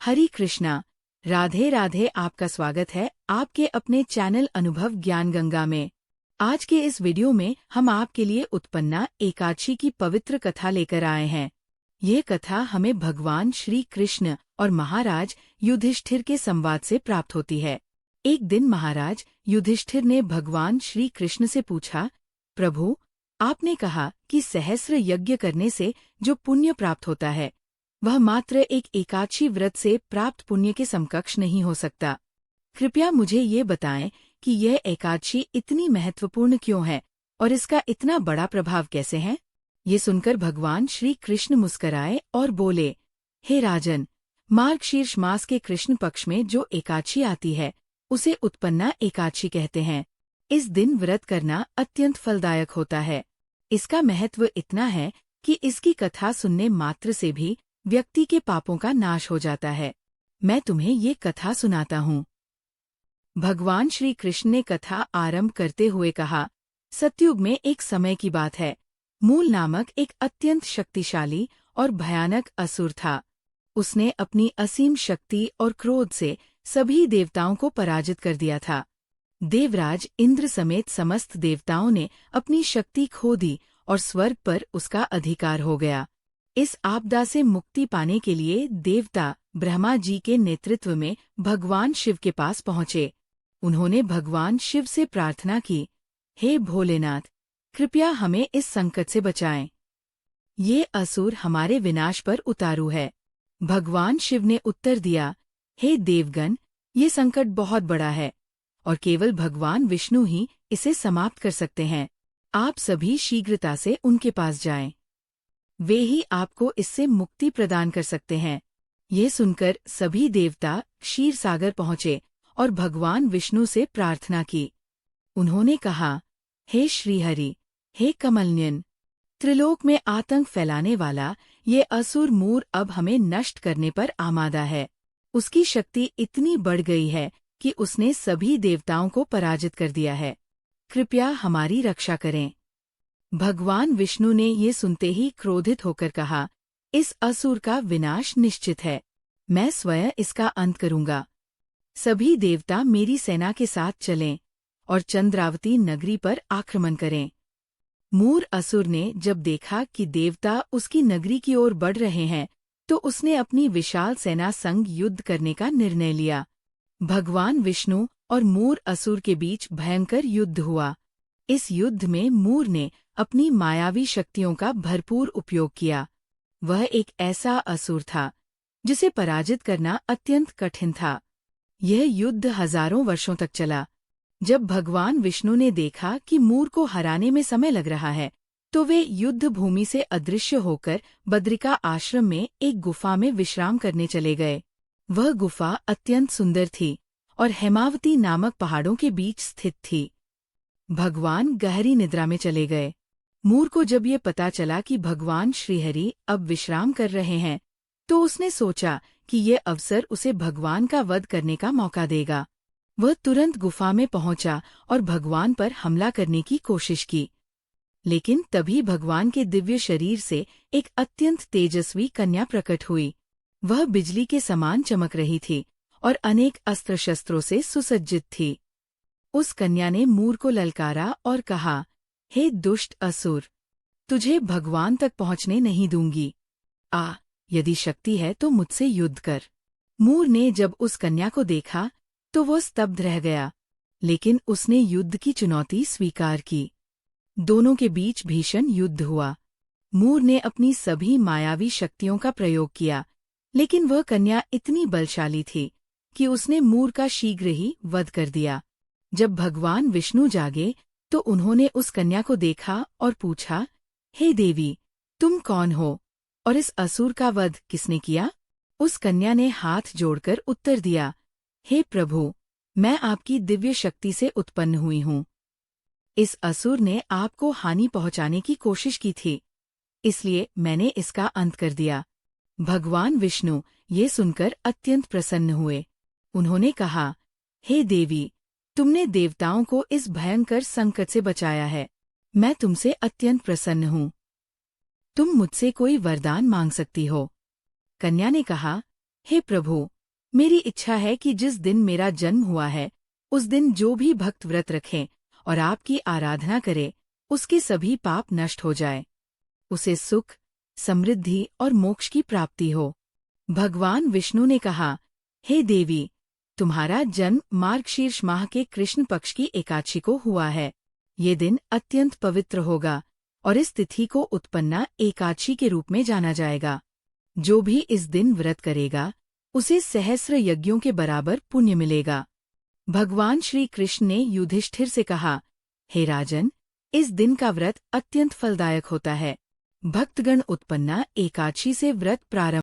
हरि कृष्णा, राधे राधे। आपका स्वागत है आपके अपने चैनल अनुभव ज्ञान गंगा में। आज के इस वीडियो में हम आपके लिए उत्पन्ना एकादशी की पवित्र कथा लेकर आए हैं। ये कथा हमें भगवान श्री कृष्ण और महाराज युधिष्ठिर के संवाद से प्राप्त होती है। एक दिन महाराज युधिष्ठिर ने भगवान श्री कृष्ण से पूछा, प्रभु, आपने कहा कि सहस्र यज्ञ करने से जो पुण्य प्राप्त होता है वह मात्र एक एकादशी व्रत से प्राप्त पुण्य के समकक्ष नहीं हो सकता। कृपया मुझे ये बताएं कि यह एकादशी इतनी महत्वपूर्ण क्यों है और इसका इतना बड़ा प्रभाव कैसे है। ये सुनकर भगवान श्री कृष्ण मुस्कराए और बोले, हे राजन, मार्गशीर्ष मास के कृष्ण पक्ष में जो एकादशी आती है उसे उत्पन्ना एकादशी कहते हैं। इस दिन व्रत करना अत्यंत फलदायक होता है। इसका महत्व इतना है कि इसकी कथा सुनने मात्र से भी व्यक्ति के पापों का नाश हो जाता है। मैं तुम्हें ये कथा सुनाता हूँ। भगवान श्री कृष्ण ने कथा आरंभ करते हुए कहा, सतयुग में एक समय की बात है। मूल नामक एक अत्यंत शक्तिशाली और भयानक असुर था। उसने अपनी असीम शक्ति और क्रोध से सभी देवताओं को पराजित कर दिया था। देवराज इंद्र समेत समस्त देवताओं ने अपनी शक्ति खो दी और स्वर्ग पर उसका अधिकार हो गया। इस आपदा से मुक्ति पाने के लिए देवता ब्रह्मा जी के नेतृत्व में भगवान शिव के पास पहुँचे। उन्होंने भगवान शिव से प्रार्थना की, हे भोलेनाथ, कृपया हमें इस संकट से बचाएं। ये असुर हमारे विनाश पर उतारू है। भगवान शिव ने उत्तर दिया, हे देवगण, ये संकट बहुत बड़ा है और केवल भगवान विष्णु ही इसे समाप्त कर सकते हैं। आप सभी शीघ्रता से उनके पास जाएं। वे ही आपको इससे मुक्ति प्रदान कर सकते हैं। ये सुनकर सभी देवता क्षीर सागर पहुँचे और भगवान विष्णु से प्रार्थना की। उन्होंने कहा, हे श्रीहरि, हे कमलनयन, त्रिलोक में आतंक फैलाने वाला ये असुर मूर अब हमें नष्ट करने पर आमादा है। उसकी शक्ति इतनी बढ़ गई है कि उसने सभी देवताओं को पराजित कर दिया है। कृपया हमारी रक्षा करें। भगवान विष्णु ने ये सुनते ही क्रोधित होकर कहा, इस असुर का विनाश निश्चित है। मैं स्वयं इसका अंत करूंगा। सभी देवता मेरी सेना के साथ चलें और चंद्रावती नगरी पर आक्रमण करें। मूर असुर ने जब देखा कि देवता उसकी नगरी की ओर बढ़ रहे हैं तो उसने अपनी विशाल सेना संग युद्ध करने का निर्णय लिया। भगवान विष्णु और मूर असुर के बीच भयंकर युद्ध हुआ। इस युद्ध में मूर ने अपनी मायावी शक्तियों का भरपूर उपयोग किया। वह एक ऐसा असुर था जिसे पराजित करना अत्यंत कठिन था। यह युद्ध हजारों वर्षों तक चला। जब भगवान विष्णु ने देखा कि मूर को हराने में समय लग रहा है तो वे युद्ध भूमि से अदृश्य होकर बद्रिका आश्रम में एक गुफा में विश्राम करने चले गए। वह गुफा अत्यंत सुंदर थी और हेमावती नामक पहाड़ों के बीच स्थित थी। भगवान गहरी निद्रा में चले गए। मूर को जब ये पता चला कि भगवान श्रीहरि अब विश्राम कर रहे हैं तो उसने सोचा कि ये अवसर उसे भगवान का वध करने का मौका देगा। वह तुरंत गुफा में पहुंचा और भगवान पर हमला करने की कोशिश की। लेकिन तभी भगवान के दिव्य शरीर से एक अत्यंत तेजस्वी कन्या प्रकट हुई। वह बिजली के समान चमक रही थी और अनेक अस्त्र शस्त्रों से सुसज्जित थी। उस कन्या ने मूर को ललकारा और कहा, हे दुष्ट असुर, तुझे भगवान तक पहुँचने नहीं दूंगी। यदि शक्ति है तो मुझसे युद्ध कर। मूर ने जब उस कन्या को देखा तो वो स्तब्ध रह गया, लेकिन उसने युद्ध की चुनौती स्वीकार की। दोनों के बीच भीषण युद्ध हुआ। मूर ने अपनी सभी मायावी शक्तियों का प्रयोग किया, लेकिन वह कन्या इतनी बलशाली थी कि उसने मूर का शीघ्र ही वध कर दिया। जब भगवान विष्णु जागे तो उन्होंने उस कन्या को देखा और पूछा, हे देवी, तुम कौन हो और इस असुर का वध किसने किया? उस कन्या ने हाथ जोड़कर उत्तर दिया, हे प्रभु, मैं आपकी दिव्य शक्ति से उत्पन्न हुई हूँ। इस असुर ने आपको हानि पहुँचाने की कोशिश की थी, इसलिए मैंने इसका अंत कर दिया। भगवान विष्णु ये सुनकर अत्यंत प्रसन्न हुए। उन्होंने कहा, हे देवी, तुमने देवताओं को इस भयंकर संकट से बचाया है। मैं तुमसे अत्यंत प्रसन्न हूँ। तुम मुझसे कोई वरदान मांग सकती हो। कन्या ने कहा, हे प्रभु, मेरी इच्छा है कि जिस दिन मेरा जन्म हुआ है, उस दिन जो भी भक्त व्रत रखें और आपकी आराधना करे, उसके सभी पाप नष्ट हो जाए, उसे सुख, समृद्धि और मोक्ष की प्राप्ति हो। भगवान विष्णु ने कहा, हे देवी, तुम्हारा जन्म मार्गशीर्ष माह के कृष्ण पक्ष की एकादशी को हुआ है। ये दिन अत्यंत पवित्र होगा और इस तिथि को उत्पन्ना एकादशी के रूप में जाना जाएगा। जो भी इस दिन व्रत करेगा, उसे सहस्र यज्ञों के बराबर पुण्य मिलेगा। भगवान श्री कृष्ण ने युधिष्ठिर से कहा, हे राजन, इस दिन का व्रत अत्यंत फलदायक होता है। भक्तगण उत्पन्ना एकादशी से व्रत प्रारंभ